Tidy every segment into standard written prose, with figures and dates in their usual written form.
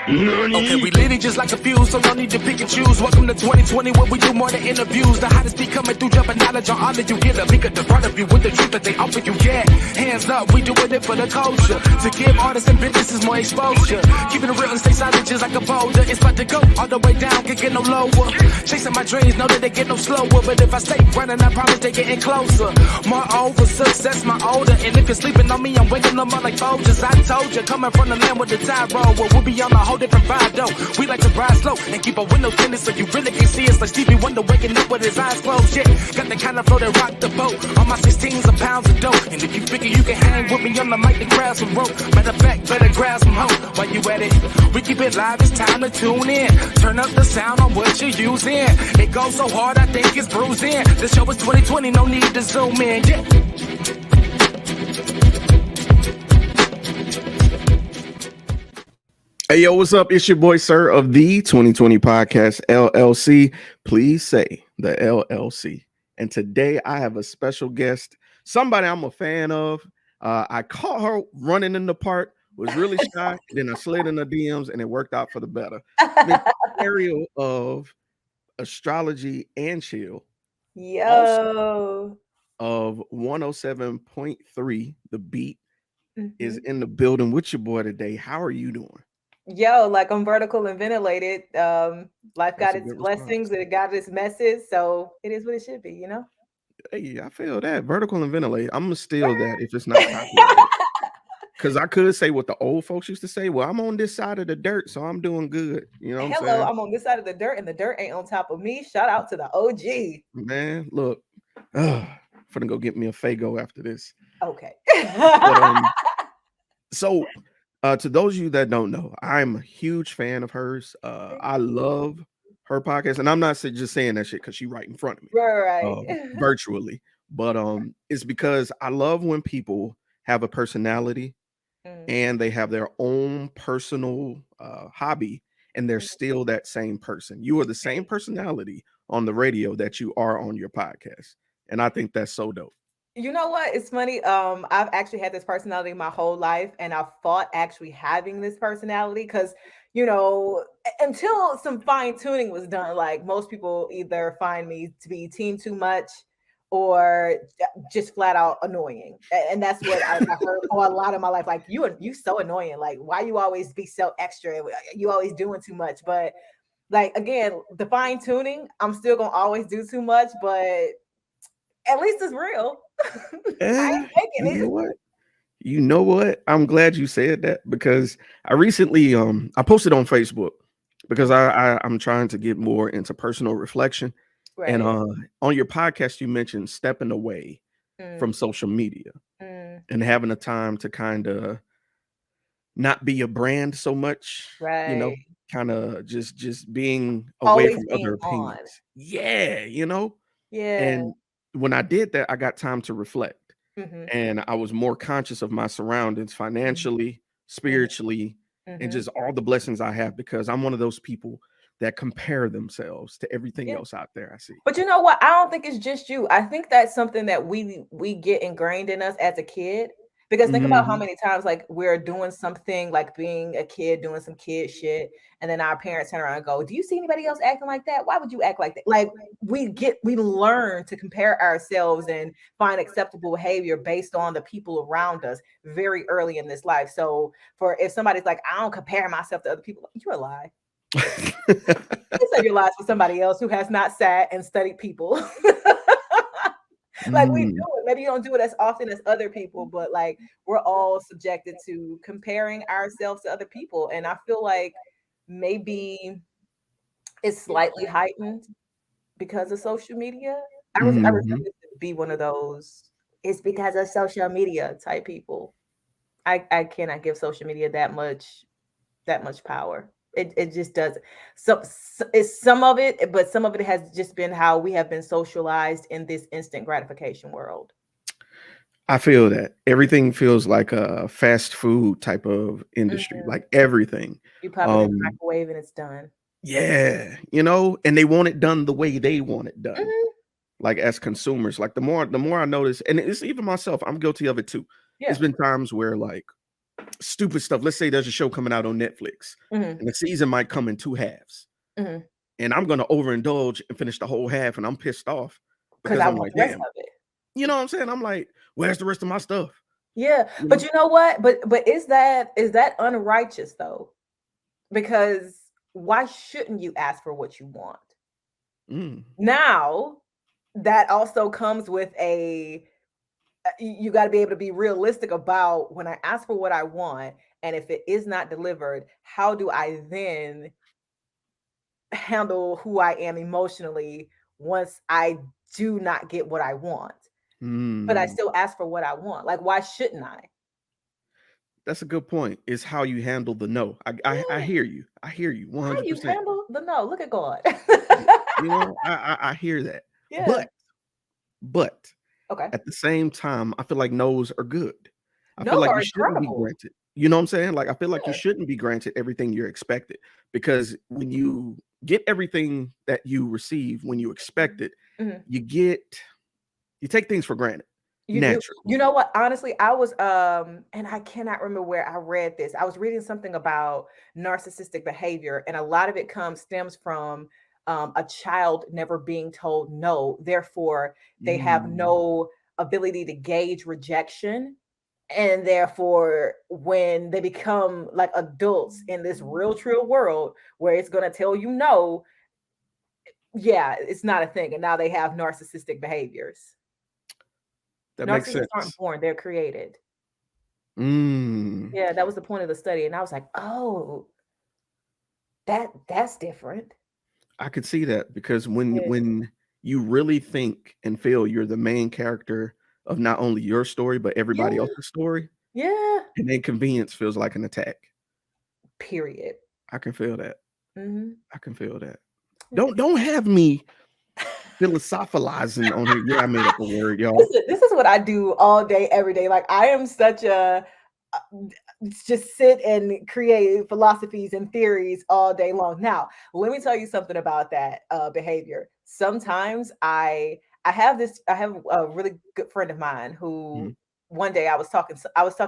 Okay, we lit it just like a fuse, so no need to pick and choose. Welcome to 2020, where we do more than interviews. The hottest beat coming through, jumping knowledge on all that you get. A bigger the front of you with the truth that they offer you. Yeah, hands up, we doing it for the culture. To give artists and businesses more exposure. Keeping it real and stay silent just like a boulder. It's about to go all the way down, can't get no lower. Chasing my dreams, know that they get no slower. But if I stay running, I promise they getting closer. Moreover, success my older. And if you're sleeping on me, I'm waking them up like Folgers. I told you, coming from the land with the tide roll. Well, we'll be on a whole different vibe, though. We like to ride slow and keep our windows tinted so you really can see us. Like Stevie Wonder waking up with his eyes closed. Yeah, got the kind of flow that rock the boat. On my 16s of pounds of dope. And if you figure you can hang with me on the mic, then grab some rope. Matter of fact, better grab some hope. While you at it, we keep it live, it's time to tune in. Turn up the sound on what you're using. It goes so hard, I think it's bruising. The show is 2020, no need to zoom in. Yeah. Hey, yo, what's up? It's your boy, Sir, of the 2020 Podcast, LLC. Please say the LLC. And today I have a special guest, somebody I'm a fan of. I caught her running in the park, was really shy, then I slid in the DMs, and it worked out for the better. Arielle of Astrology and Chill. Yo. Of 107.3, The Beat, is in the building with your boy today. How are you doing? Yo, like I'm vertical and ventilated. Life got its blessings, it got its messes, so it is what it should be, you know? Hey, I feel that. Vertical and ventilated. I'm gonna steal that if it's not because I could say what the old folks used to say. Well, I'm on this side of the dirt, so I'm doing good. You know what I'm saying? I'm on this side of the dirt, and the dirt ain't on top of me. Shout out to the OG. Man, look, finna go get me a Fago after this. Okay. But, so to those of you that don't know, I'm a huge fan of hers. I love her podcast, and I'm not just saying that shit because she's right in front of me, right? Virtually. But it's because I love when people have a personality and they have their own personal hobby, and they're still that same person. You are the same personality on the radio that you are on your podcast, and I think that's so dope. You know what? It's funny. I've actually had this personality my whole life, and I fought actually having this personality because, you know, until some fine tuning was done, like most people either find me to be team too much or just flat out annoying. And that's what I heard for a lot of my life. Like, you so annoying. Like, why you always be so extra? You always doing too much. But like, again, the fine tuning, I'm still going to always do too much, but at least it's real. You know what? I'm glad you said that because I recently I posted on Facebook because I'm trying to get more into personal reflection. Right. And on your podcast, you mentioned stepping away from social media and having a time to kind of not be a brand so much, right? You know, kind of just being away from other opinions. Yeah, you know? Yeah. And when I did that, I got time to reflect. And I was more conscious of my surroundings financially, spiritually, and just all the blessings I have because I'm one of those people that compare themselves to everything else out there I see. But you know what? I don't think it's just you. I think that's something that we get ingrained in us as a kid. Because think about how many times like we're doing something like being a kid, doing some kid shit, and then our parents turn around and go, "Do you see anybody else acting like that? Why would you act like that?" Like we learn to compare ourselves and find acceptable behavior based on the people around us very early in this life. So if somebody's like, "I don't compare myself to other people," you're a lie. You say your lies for somebody else who has not sat and studied people. Like we do it. Maybe you don't do it as often as other people, but like we're all subjected to comparing ourselves to other people. And I feel like maybe it's slightly heightened because of social media. I refuse to be one of those it's because of social media type people. I cannot give social media that much power. It just doesn't. So it's some of it, but some of it has just been how we have been socialized in this instant gratification world. I feel that everything feels like a fast food type of industry, like everything. You pop it in the microwave and it's done. Yeah, you know, and they want it done the way they want it done. Like as consumers, like the more I notice, and it's even myself, I'm guilty of it too. Yeah. There's been times where like stupid stuff. Let's say there's a show coming out on Netflix, and the season might come in 2 halves, and I'm gonna overindulge and finish the whole half, and I'm pissed off because because I I'm want like, the rest damn, of it. you know what I'm saying? I'm like, where's the rest of my stuff? Yeah, You but know? you know what? But is that unrighteous though? Because why shouldn't you ask for what you want? Now, that also comes with you got to be able to be realistic about when I ask for what I want, and if it is not delivered, how do I then handle who I am emotionally once I do not get what I want? But I still ask for what I want. Like, why shouldn't I? That's a good point. Is how you handle the no. I hear you. I hear you How you 100%. handle the no? Look at God. You know, I hear that. Yeah. But Okay. at the same time, I feel like no's are good. I feel No's like are you shouldn't be incredible. granted. You know what I'm saying? Like I feel like you Yeah. shouldn't be granted everything you're expected, because when you get everything that you receive when you expect it, you take things for granted. You do. Naturally. You know what? Honestly, I was and I cannot remember where I read this. I was reading something about narcissistic behavior, and a lot of it stems from a child never being told no. Therefore, they have no ability to gauge rejection. And therefore, when they become like adults in this real true world where it's going to tell you no, yeah, it's not a thing. And now they have narcissistic behaviors. That makes Narcissists sense. aren't born, they're created. Mm. Yeah, that was the point of the study. And I was like, oh, that's different. I could see that, because when Yeah. when you really think and feel you're the main character of not only your story but everybody Yeah. else's story, Yeah. and inconvenience feels like an attack. Period. I can feel that. Mhm. I can feel that. Don't have me philosophizing on here. Yeah, I made up a word, y'all. This is what I do all day, every day. Like I am such a just sit and create philosophies and theories all day long. Now, let me tell you something about that behavior. Sometimes I have a really good friend of mine who one day I was talking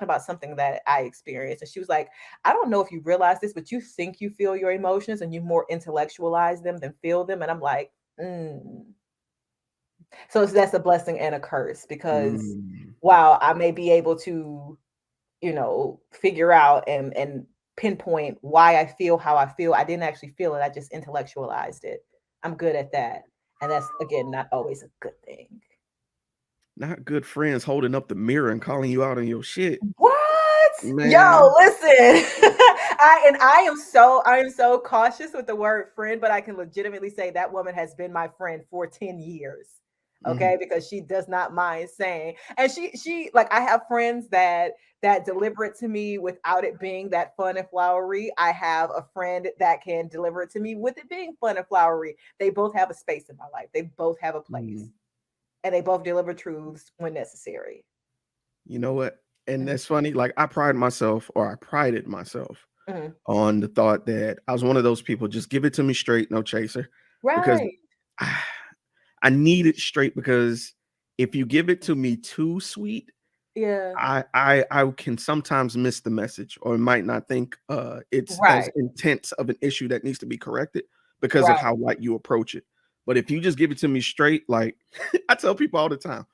about something that I experienced, and she was like, I don't know if you realize this, but you think you feel your emotions and you more intellectualize them than feel them. And I'm like, so that's a blessing and a curse, because while I may be able to, figure out and pinpoint why I feel how I feel, I didn't actually feel it. I just intellectualized it. I'm good at that. And that's, again, not always a good thing. Not good friends holding up the mirror and calling you out on your shit. What? Man. Yo, listen. I am so cautious with the word friend, but I can legitimately say that woman has been my friend for 10 years. Okay, because she does not mind saying, and she like, I have friends that deliver it to me without it being that fun and flowery. I have a friend that can deliver it to me with it being fun and flowery. They both have a space in my life. They both have a place. And they both deliver truths when necessary. You know what? And that's funny. Like I prided myself on the thought that I was one of those people, just give it to me straight, no chaser. Right. Because I need it straight, because if you give it to me too sweet, yeah, I can sometimes miss the message, or might not think it's as intense of an issue that needs to be corrected because of how light you approach it. But if you just give it to me straight, like I tell people all the time,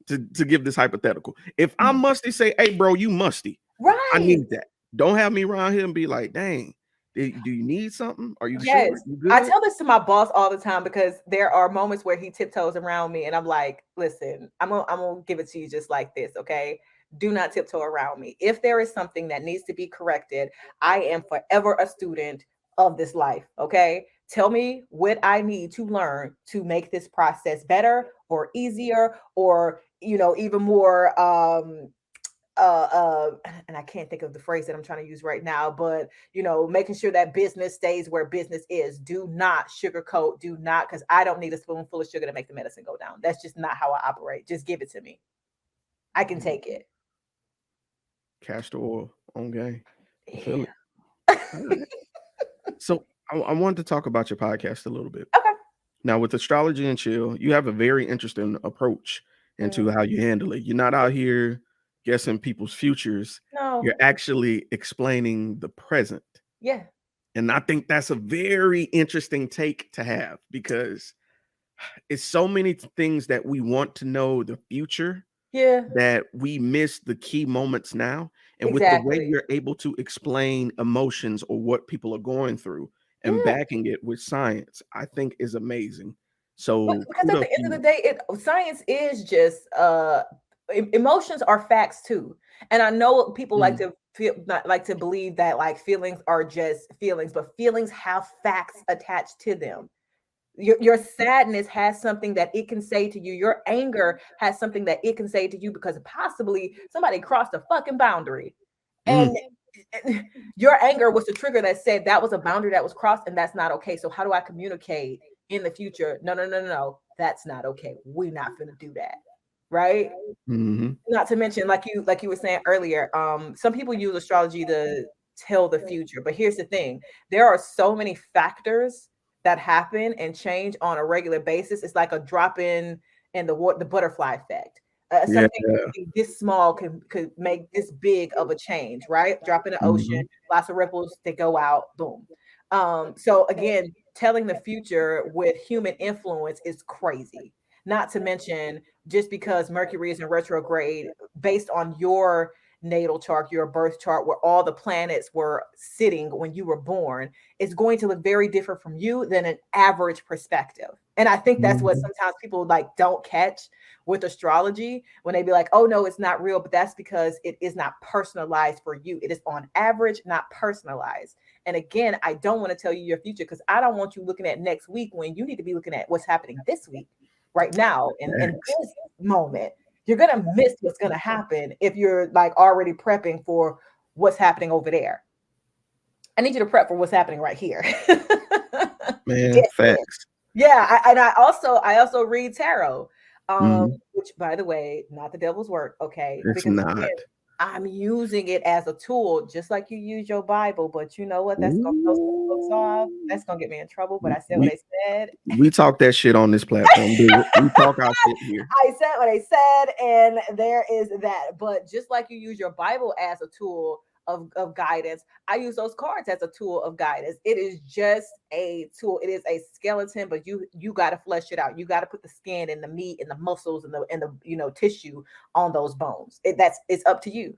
to give this hypothetical. If I'm musty, say, hey, bro, you musty. Right. I need that. Don't have me around here and be like, dang, do you need something? Are you sure? You good? I tell this to my boss all the time, because there are moments where he tiptoes around me and I'm like, listen, I'm gonna give it to you just like this, okay? Do not tiptoe around me. If there is something that needs to be corrected, I am forever a student of this life, okay? Tell me what I need to learn to make this process better or easier, or even more and I can't think of the phrase that I'm trying to use right now, but making sure that business stays where business is. Do not sugarcoat, do not, because I don't need a spoonful of sugar to make the medicine go down. That's just not how I operate. Just give it to me. I can take it. Castor oil on game. I feel it. All right. So I wanted to talk about your podcast a little bit. Okay. Now, with Astrology Chill, you have a very interesting approach into how you handle it. You're not out here guessing people's futures. No. You're actually explaining the present. Yeah. And I think that's a very interesting take to have, because it's so many things that we want to know the future Yeah. that we miss the key moments now. And with the way Exactly. you're able to explain emotions or what people are going through and Yeah. backing it with science, I think is amazing. But So because at kudos the end to of the you. day, science is just emotions are facts too. And I know people like Mm, to feel not like to believe that like feelings are just feelings, but feelings have facts attached to them. Your sadness has something that it can say to you. Your anger has something that it can say to you because possibly somebody crossed a fucking boundary. mm, And your anger was the trigger that said that was a boundary that was crossed and that's not okay. So how do I communicate in the future? No, no, no, no, no. That's not okay. We're not gonna do that. Right? mhm. Not to mention, like you were saying earlier, some people use astrology to tell the future. But here's the thing: there are so many factors that happen and change on a regular basis. It's like a drop in the water, the butterfly effect. Yeah. Something this small could make this big of a change, right? Drop in the ocean, Mhm. lots of ripples, they go out, boom. So again, telling the future with human influence is crazy. Not to mention, just because Mercury is in retrograde, based on your natal chart, your birth chart, where all the planets were sitting when you were born, it's going to look very different from you than an average perspective. And I think that's what Mhm. sometimes people like don't catch with astrology when they be like, oh no, it's not real. But that's because it is not personalized for you. It is on average, not personalized. And again, I don't want to tell you your future because I don't want you looking at next week when you need to be looking at what's happening this week, right now, in Facts. this moment. You're gonna miss what's gonna happen if you're like already prepping for what's happening over there. I need you to prep for what's happening right here. Man, facts. Yeah, and I also read tarot, Mhm. which by the way, not the devil's work, okay? It's Because not. again, I'm using it as a tool, just like you use your Bible. But you know what? That's gonna throw some books off. Ooh. That's gonna get me in trouble. But We I said what we I said. we talk that shit on this platform, dude. We talk our shit here. I said what I said, and there is that. But just like you use your Bible as a tool of guidance, I use those cards as a tool of guidance. It is just a tool. It is a skeleton, but you got to flesh it out. You got to put the skin and the meat and the muscles and the tissue on those bones. It's up to you.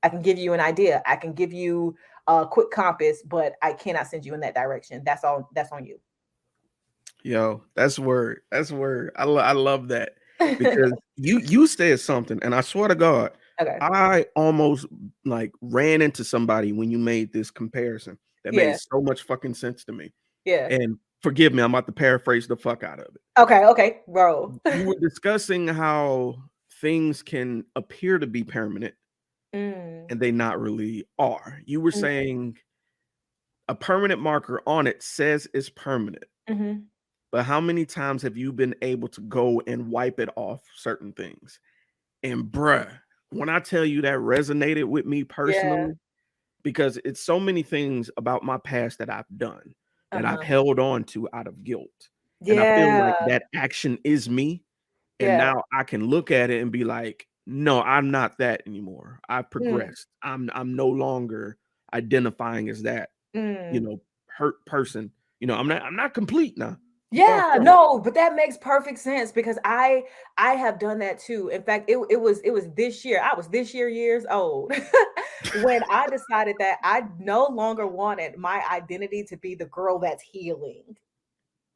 I can give you an idea. I can give you a quick compass, but I cannot send you in that direction. That's all. That's on you. Yo, that's word. That's word. I love that, because you said something, and I swear to God, Okay. I almost like ran into somebody when you made this comparison that made Yeah. so much fucking sense to me. Yeah. And forgive me, I'm about to paraphrase the fuck out of it. Okay. Okay, bro. You were discussing how things can appear to be permanent Mm, and they not really are. You were mm, saying a permanent marker on it says it's permanent. mhm. But how many times have you been able to go and wipe it off certain things? And bruh, when I tell you that resonated with me Yeah. personally, because it's so many things about my past that I've done that I've Uh-huh. held on to out of guilt. And I feel like Yeah. that action is me. And Yeah. now I can look at it and be like, no, I'm not that anymore. I've Mm, progressed. I'm no longer identifying as that, you mm. know, hurt person. I'm not complete now. I'm far Yeah, from it. no, but that makes perfect sense because I have done that too. In fact, it was this year. I was this years old when I decided that I no longer wanted my identity to be the girl that's healing.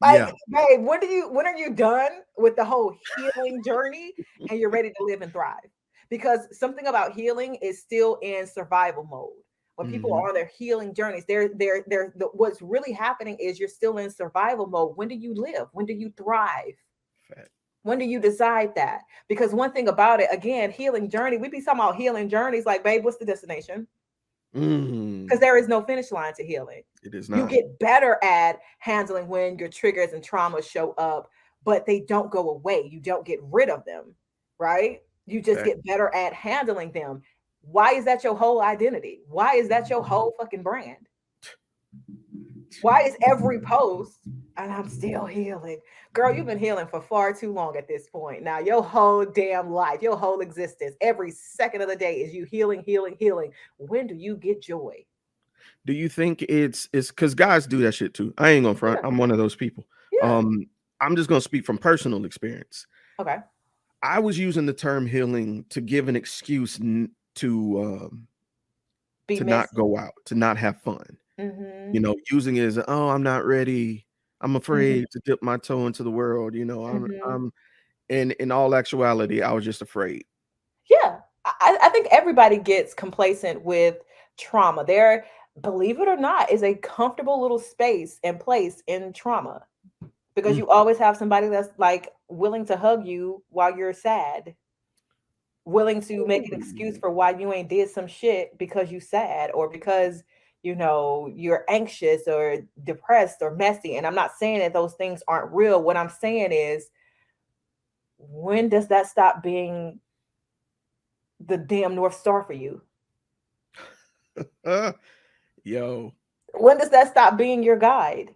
Like, Yeah. babe, when are you done with the whole healing journey and you're ready to live and thrive? Because something about healing is still in survival mode. When people Mhm. are on their healing journeys, what's really happening is you're still in survival mode. When do you live? When do you thrive? Fact. When do you decide that? Because one thing about it, again, healing journey, we be talking about healing journeys like, babe, what's the destination? Because Mm. there is no finish line to healing. It is You not. get better at handling when your triggers and traumas show up, but they don't go away. You don't get rid of them, right? You just Fact. get better at handling them. Why is that your whole identity? Why is that your whole fucking brand? Why is every post and I'm still healing? Girl, you've been healing for far too long at this point. Now, your whole damn life, your whole existence, every second of the day is you healing, healing, healing. When do you get joy? Do you think it's because guys do that shit too? I ain't gonna front. Yeah. I'm one of those people. Yeah. I'm just gonna speak from personal experience. Okay. I was using the term healing to give an excuse Be to not messy. go out, to not have fun. Mm-hmm. You know, using it as, oh, I'm not ready. I'm Mm-hmm. afraid to dip my toe into the world. You know, Mm-hmm. I'm in all actuality, I was just afraid. Yeah. I think everybody gets complacent with trauma. There, believe it or not, is a comfortable little space and place in trauma because Mm. you always have somebody that's like willing to hug you while you're sad, willing to make an excuse Ooh. for why you ain't did some shit because you sad or because you're anxious or depressed or messy. And I'm not saying that those things aren't real. What I'm saying is, when does that stop being the damn North Star for you? Yo, When does that stop being your guide?